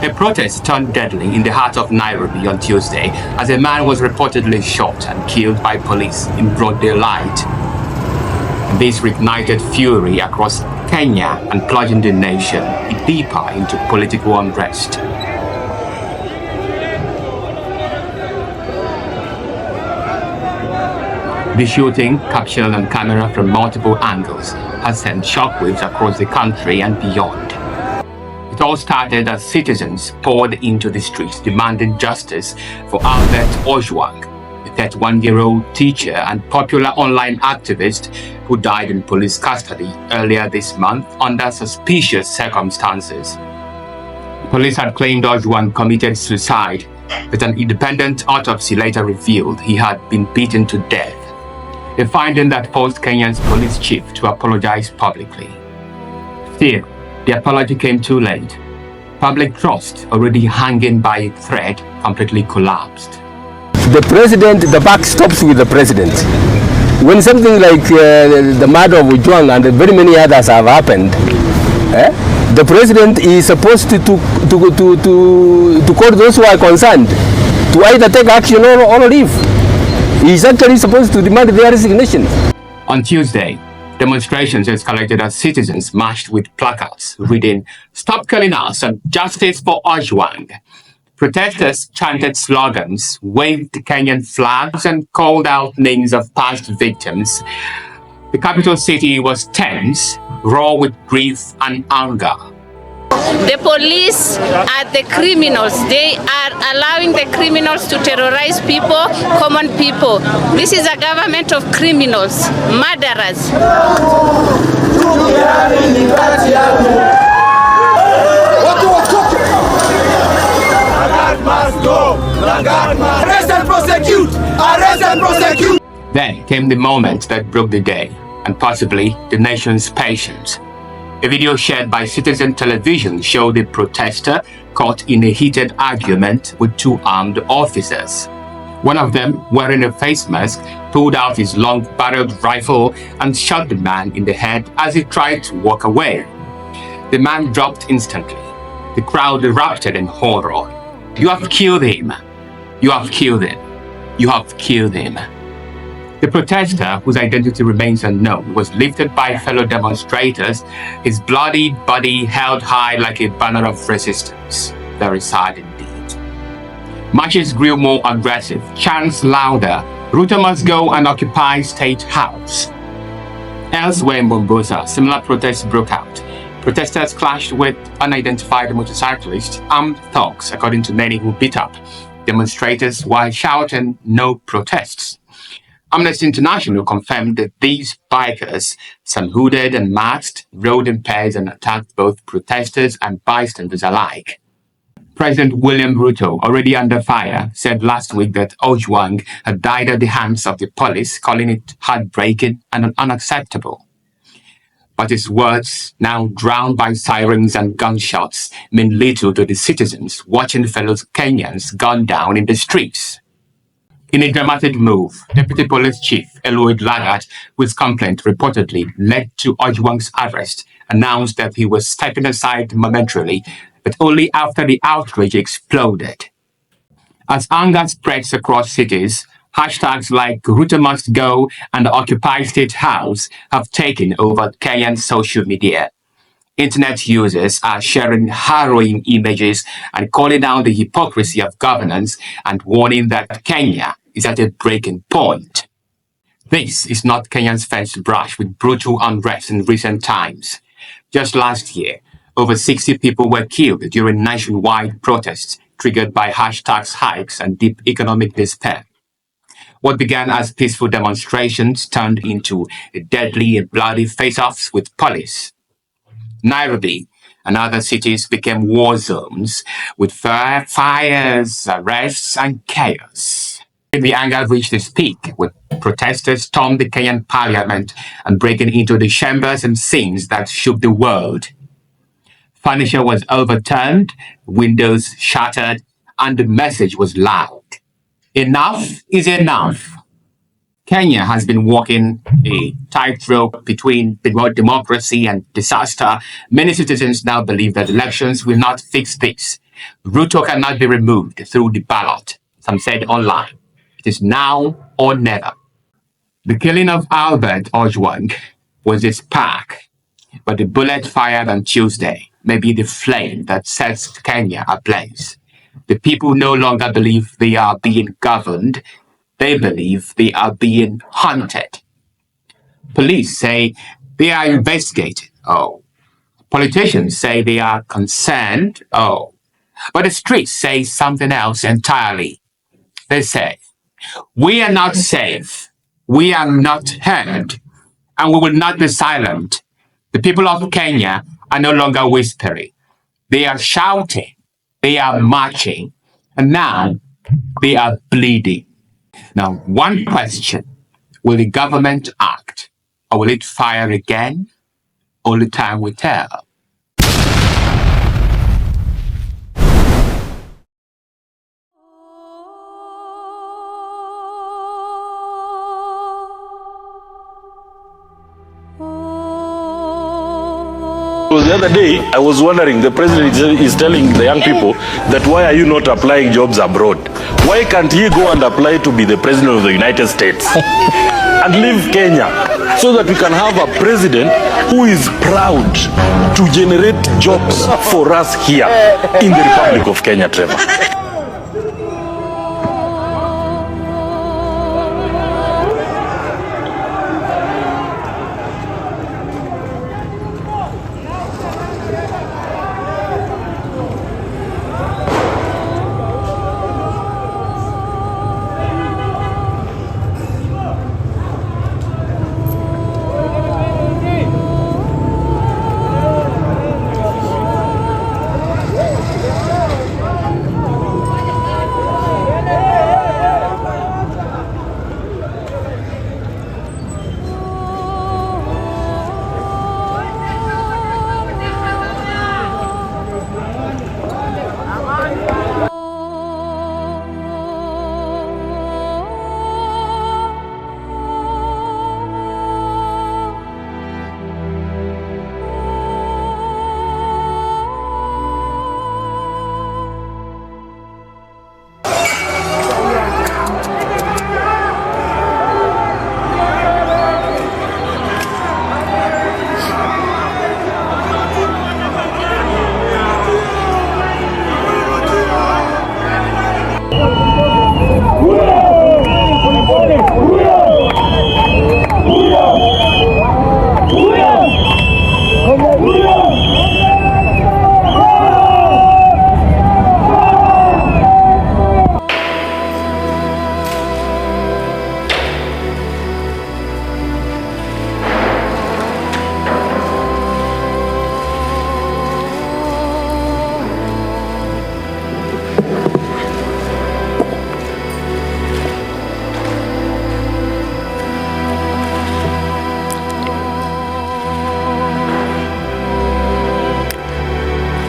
A protest turned deadly in the heart of Nairobi on Tuesday as a man was reportedly shot and killed by police in broad daylight. This reignited fury across Kenya and plunging the nation deeper into political unrest. The shooting, captured on camera from multiple angles, has sent shockwaves across the country and beyond. It all started as citizens poured into the streets demanding justice for Albert Ojwang, a 31-year-old teacher and popular online activist who died in police custody earlier this month under suspicious circumstances. Police had claimed Ojwang committed suicide, but an independent autopsy later revealed he had been beaten to death, a finding that forced Kenya's police chief to apologize publicly. Still, the apology came too late. Public trust, already hanging by a thread, completely collapsed. The president, the buck stops with the president. When something like the murder of Ojwang and very many others have happened, the president is supposed to call those who are concerned to either take action or leave. He is actually supposed to demand their resignation. On Tuesday, demonstrations escalated as citizens marched with placards reading, "Stop killing us" and "Justice for Ojwang." Protesters chanted slogans, waved Kenyan flags, and called out names of past victims. The capital city was tense, raw with grief and anger. The police are the criminals. They are allowing the criminals to terrorize people, common people. This is a government of criminals, murderers. Arrest and prosecute! Arrest and prosecute! Then came the moment that broke the day, and possibly the nation's patience. A video shared by Citizen Television showed a protester caught in a heated argument with two armed officers. One of them, wearing a face mask, pulled out his long-barreled rifle and shot the man in the head as he tried to walk away. The man dropped instantly. The crowd erupted in horror. "You have killed him! You have killed him! You have killed him!" The protester, whose identity remains unknown, was lifted by fellow demonstrators, his bloody body held high like a banner of resistance. Very sad indeed. Marches grew more aggressive, chants louder, RutoMustGo and Occupy State House. Elsewhere in Mombasa, similar protests broke out. Protesters clashed with unidentified motorcyclists, armed thugs, according to many who beat up demonstrators while shouting "No protests." Amnesty International confirmed that these bikers, some hooded and masked, rode in pairs and attacked both protesters and bystanders alike. President William Ruto, already under fire, said last week that Ojwang had died at the hands of the police, calling it heartbreaking and unacceptable. But his words, now drowned by sirens and gunshots, mean little to the citizens watching fellow Kenyans gunned down in the streets. In a dramatic move, Deputy Police Chief Eloyd Lagat, whose complaint reportedly led to Ojwang's arrest, announced that he was stepping aside momentarily, but only after the outrage exploded. As anger spreads across cities, hashtags like RutoMustGo and Occupy State House have taken over Kenyan social media. Internet users are sharing harrowing images and calling out the hypocrisy of governance and warning that Kenya is at a breaking point. This is not Kenya's first brush with brutal unrest in recent times. Just last year, Over 60 people were killed during nationwide protests triggered by #tax hikes and deep economic despair. What began as peaceful demonstrations turned into deadly and bloody face-offs with police. Nairobi and other cities became war zones with fires, arrests, and chaos. The anger reached its peak when protesters stormed the Kenyan parliament and breaking into the chambers and scenes that shook the world. Furniture was overturned, windows shattered, and the message was loud. Enough is enough. Kenya has been walking a tightrope between democracy and disaster. Many citizens now believe that elections will not fix this. Ruto cannot be removed through the ballot. Some said online. It is now or never. The killing of Albert Ojwang was a spark, but the bullet fired on Tuesday may be the flame that sets Kenya ablaze. The people no longer believe they are being governed. They believe they are being hunted. Police say they are investigating. Oh. Politicians say they are concerned. Oh. But the streets say something else entirely. They say, we are not safe. We are not heard. And we will not be silent. The people of Kenya are no longer whispering. They are shouting. They are marching. And now they are bleeding. Now, one question. Will the government act? Or will it fire again? Only time will tell. The other day, I was wondering, the president is telling the young people that why are you not applying jobs abroad? Why can't he go and apply to be the president of the United States and leave Kenya so that we can have a president who is proud to generate jobs for us here in the Republic of Kenya, Trevor?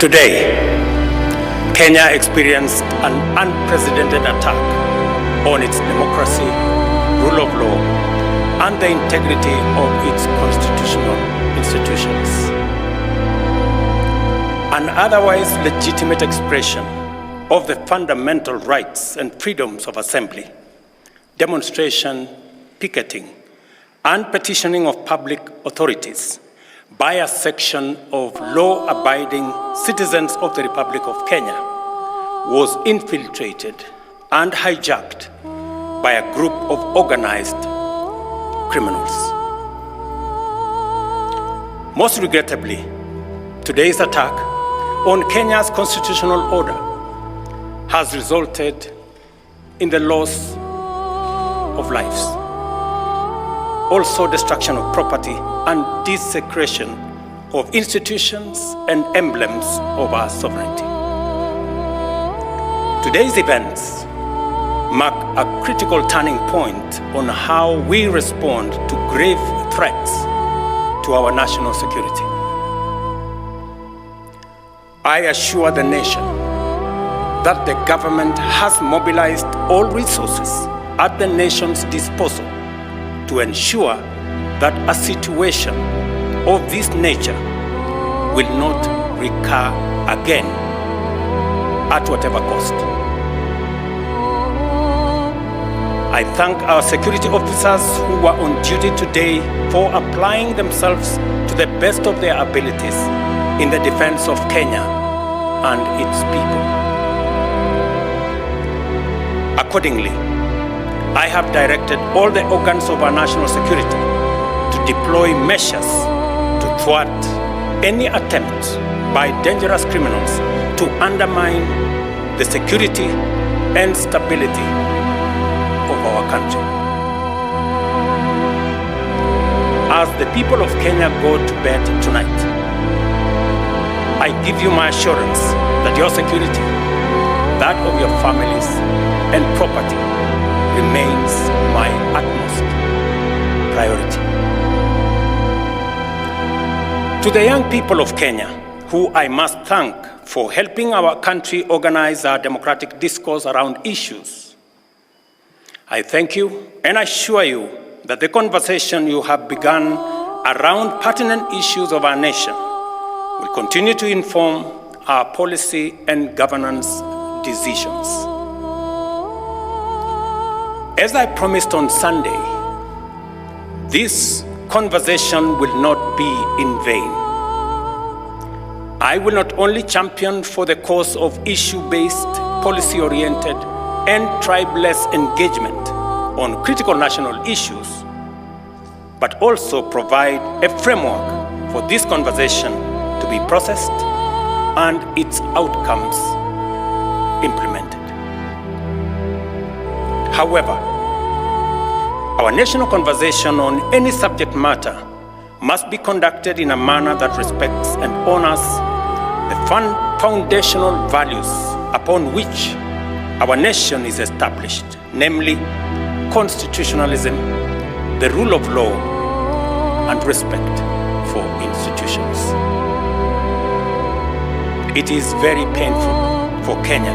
Today, Kenya experienced an unprecedented attack on its democracy, rule of law, and the integrity of its constitutional institutions. An otherwise legitimate expression of the fundamental rights and freedoms of assembly, demonstration, picketing, and petitioning of public authorities by a section of law-abiding citizens of the Republic of Kenya was infiltrated and hijacked by a group of organized criminals. Most regrettably, Today's attack on Kenya's constitutional order has resulted in the loss of lives, also destruction of property and desecration of institutions and emblems of our sovereignty. Today's events mark a critical turning point on how we respond to grave threats to our national security. I assure the nation that the government has mobilized all resources at the nation's disposal to ensure that a situation of this nature will not recur again at whatever cost. I thank our security officers who were on duty today for applying themselves to the best of their abilities in the defense of Kenya and its people. Accordingly, I have directed all the organs of our national security to deploy measures to thwart any attempt by dangerous criminals to undermine the security and stability of our country. As the people of Kenya go to bed tonight, I give you my assurance that your security, that of your families and property, remains my utmost priority. To the young people of Kenya, who I must thank for helping our country organize our democratic discourse around issues, I thank you and assure you that the conversation you have begun around pertinent issues of our nation will continue to inform our policy and governance decisions. As I promised on Sunday, this conversation will not be in vain. I will not only champion for the cause of issue-based, policy-oriented, and tribeless engagement on critical national issues, but also provide a framework for this conversation to be processed and its outcomes implemented. However, our national conversation on any subject matter must be conducted in a manner that respects and honors the foundational values upon which our nation is established, namely constitutionalism, the rule of law, and respect for institutions. It is very painful for Kenya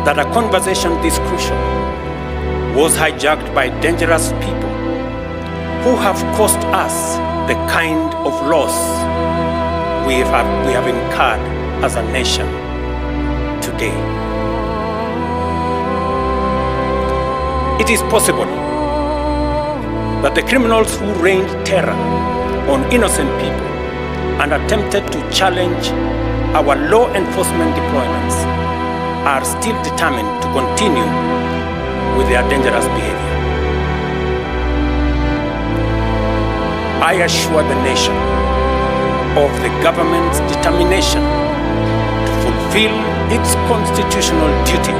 that a conversation this crucial was hijacked by dangerous people who have caused us the kind of loss we have incurred as a nation today. It is possible that the criminals who rained terror on innocent people and attempted to challenge our law enforcement deployments are still determined to continue with their dangerous behavior. I assure the nation of the government's determination to fulfill its constitutional duty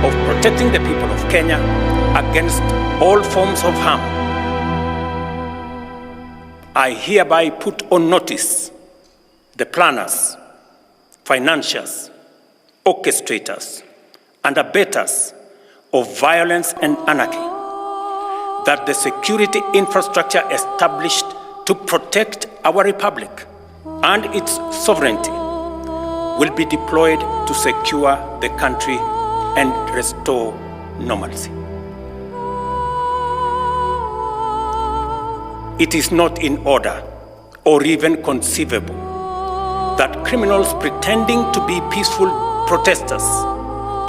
of protecting the people of Kenya against all forms of harm. I hereby put on notice the planners, financiers, orchestrators, and abettors of violence and anarchy that the security infrastructure established to protect our republic and its sovereignty will be deployed to secure the country and restore normalcy. It is not in order or even conceivable that criminals pretending to be peaceful protesters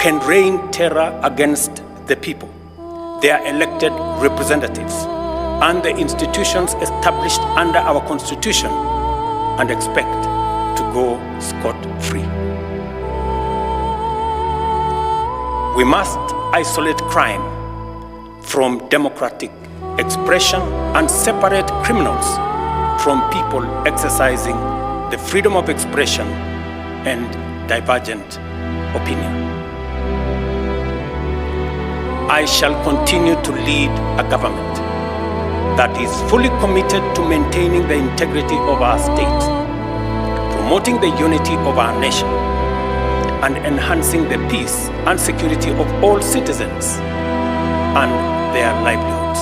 can rain terror against the people, their elected representatives, and the institutions established under our Constitution and expect to go scot-free. We must isolate crime from democratic expression and separate criminals from people exercising the freedom of expression and divergent opinion. I shall continue to lead a government that is fully committed to maintaining the integrity of our state, promoting the unity of our nation, and enhancing the peace and security of all citizens and their livelihoods.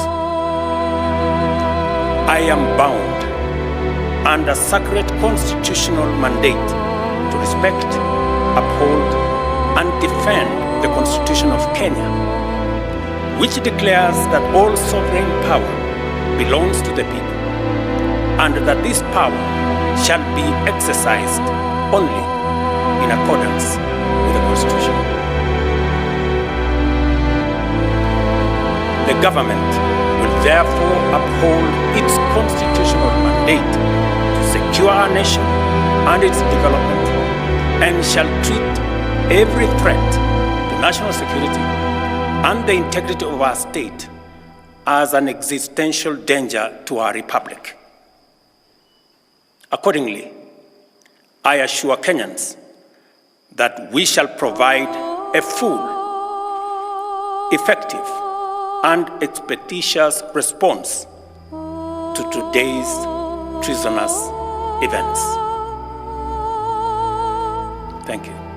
I am bound under sacred constitutional mandate to respect, uphold, and defend the Constitution of Kenya, which declares that all sovereign power belongs to the people, and that this power shall be exercised only in accordance with the Constitution. The government will therefore uphold its constitutional mandate to secure our nation and its development, and shall treat every threat to national security and the integrity of our state as an existential danger to our republic. Accordingly, I assure Kenyans that we shall provide a full, effective, and expeditious response to today's treasonous events. Thank you.